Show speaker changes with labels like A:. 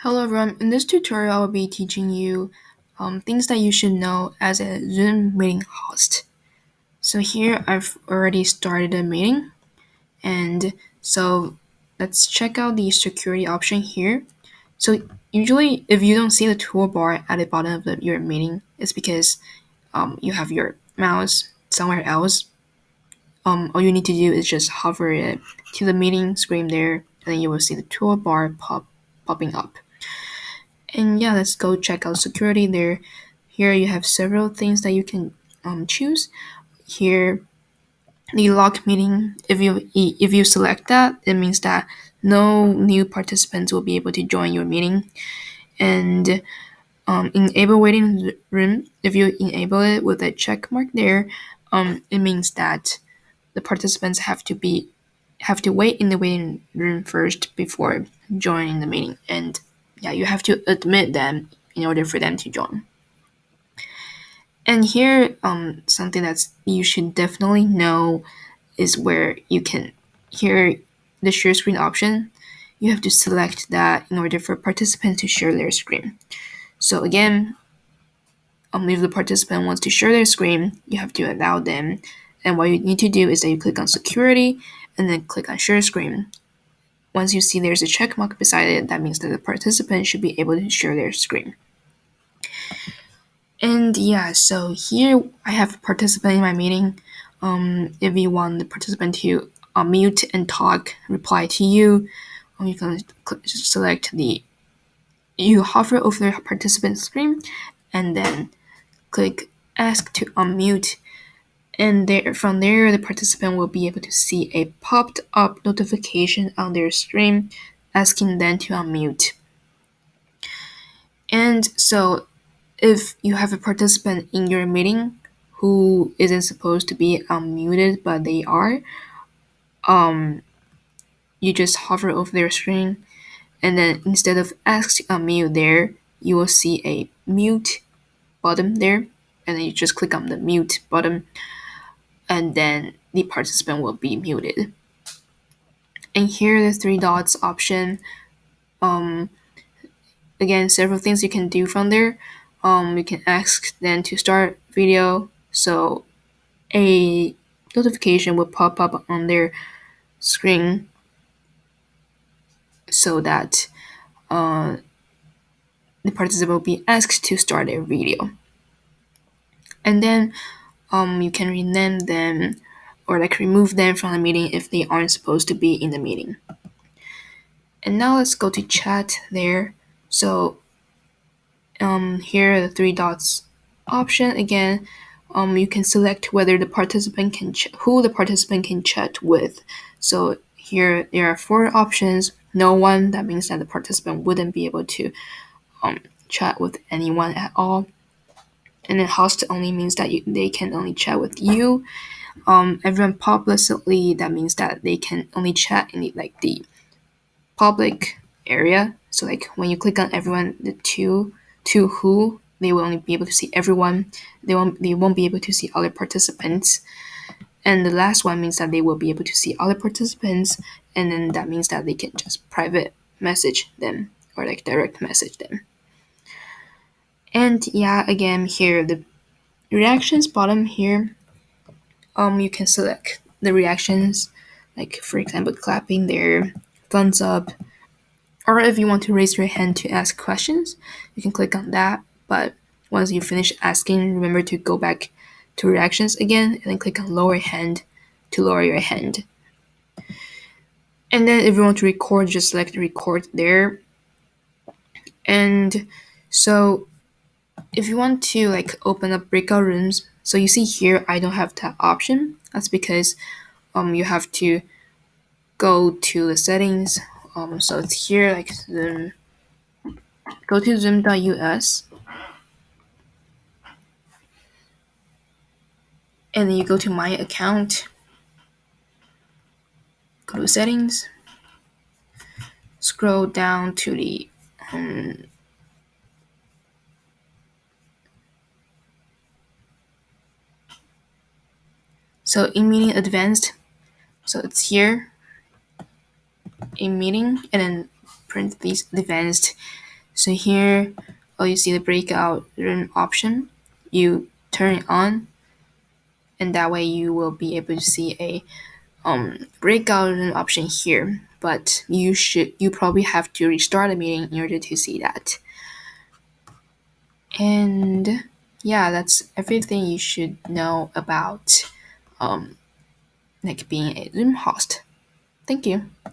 A: Hello everyone, in this tutorial I'll be teaching you things that you should know as a Zoom meeting host. So here I've already started a meeting, and so let's check out the security option here. So usually if you don't see the toolbar at the bottom of your meeting, it's because you have your mouse somewhere else. All you need to do is just hover it to the meeting screen there, and then you will see the toolbar popping up. And yeah, let's go check out security there. Here you have several things that you can choose. Here, the lock meeting. If you select that, it means that no new participants will be able to join your meeting. And enable waiting room. If you enable it with a check mark there, it means that the participants have to wait in the waiting room first before joining the meeting. And yeah, you have to admit them in order for them to join. And here, something that you should definitely know is where you can hear the share screen option. You have to select that in order for participants to share their screen. So again, if the participant wants to share their screen, you have to allow them. And what you need to do is that you click on security and then click on share screen. Once you see there's a check mark beside it, that means that the participant should be able to share their screen. And yeah, so here I have a participant in my meeting. If you want the participant to unmute and talk, reply to you, you can select you hover over the participant screen and then click ask to unmute. And from there, the participant will be able to see a popped up notification on their screen asking them to unmute. And so if you have a participant in your meeting who isn't supposed to be unmuted but they are, you just hover over their screen, and then instead of ask to unmute there, you will see a mute button there, and then you just click on the mute button, and then the participant will be muted. And here the three dots option. Again, several things you can do from there. You can ask them to start video, so a notification will pop up on their screen so that the participant will be asked to start a video. And then you can rename them or remove them from the meeting if they aren't supposed to be in the meeting. And now let's go to chat there. So here are the three dots option again. You can select whether the participant who the participant can chat with. So here there are four options. No one, that means that the participant wouldn't be able to chat with anyone at all. And then host only means that they can only chat with you. Everyone publicly, that means that they can only chat in the public area. So when you click on everyone, the to who, they will only be able to see everyone. They won't be able to see other participants. And the last one means that they will be able to see other participants, and then that means that they can just private message them or direct message them. And yeah, again here the reactions bottom here, you can select the reactions, like for example clapping there, thumbs up, or if you want to raise your hand to ask questions, you can click on that. But once you finish asking, remember to go back to reactions again and then click on lower hand to lower your hand. And then if you want to record, just select record there. And so if you want to open up breakout rooms, so you see here I don't have that option. That's because you have to go to the settings. So it's here Zoom. Go to zoom.us, and then you go to my account, go to settings, scroll down to the so in meeting advanced, so it's here in meeting, and then print these advanced. So here, you see the breakout room option. You turn it on, and that way you will be able to see a breakout room option here. But you probably have to restart the meeting in order to see that. And yeah, that's everything you should know about like being a Zoom host. Thank you.